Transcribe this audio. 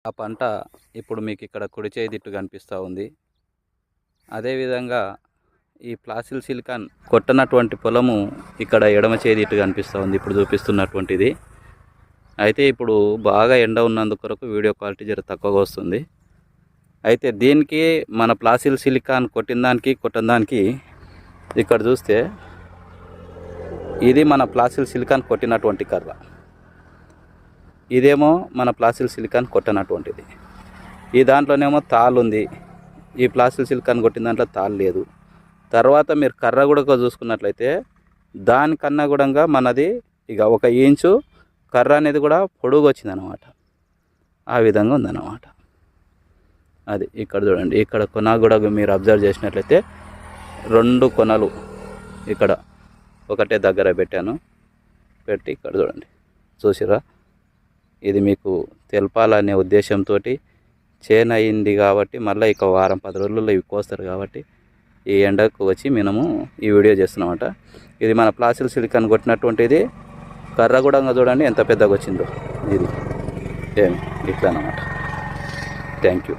ఆ పంట ఇప్పుడు మీకు ఇక్కడ కుడి చేయి దిట్టు కనిపిస్తూ ఉంది. అదేవిధంగా ఈ ప్లాసిల్ సిలికాన్ కొట్టనటువంటి పొలము ఇక్కడ ఎడమ చేయి దిట్టు కనిపిస్తూ ఉంది ఇప్పుడు చూపిస్తున్నటువంటిది. అయితే ఇప్పుడు బాగా ఎండ ఉన్నందుకొరకు వీడియో క్వాలిటీ జర తక్కువగా వస్తుంది. అయితే దీనికి మన ప్లాసిల్ సిలికాన్ కొట్టిన దానికి కొట్టిన దానికి ఇక్కడ చూస్తే ఇది మన ప్లాసిల్ సిలికాన్ కొట్టినటువంటి కర్ర, ఇదేమో మన ప్లాసిల్ సిలికాన్ కొట్టినటువంటిది. ఈ దాంట్లోనేమో తాళ్ళు ఉంది, ఈ ప్లాసిల్ సిలికాన్ కొట్టిన దాంట్లో తాళ్ళు లేదు. తర్వాత మీరు కర్ర కూడా చూసుకున్నట్లయితే దానికన్నా కూడా మనది ఇక 1 ఇంచు కర్ర అనేది కూడా పొడుగు వచ్చిందనమాట. ఆ విధంగా ఉందన్నమాట. అది ఇక్కడ చూడండి, ఇక్కడ కొన కూడా మీరు అబ్జర్వ్ చేసినట్లయితే 2 కొనలు ఇక్కడ ఒకటే దగ్గర పెట్టాను. పెట్టి ఇక్కడ చూడండి, చూసిరా. ఇది మీకు తెలపాలనే ఉద్దేశంతో చేను అయింది కాబట్టి మళ్ళీ ఇక వారం 10 రోజుల్లో ఇవి కోస్తారు కాబట్టి ఈ ఎండకు వచ్చి మనము ఈ వీడియో చేస్తున్నామట. ఇది మన ప్లాసిల్ సిలికాన్ కొట్టినటువంటిది. కర్ర కూడా చూడండి ఎంత పెద్దగా వచ్చిందో. ఇది ఇట్లా అన్నమాట. Thank you.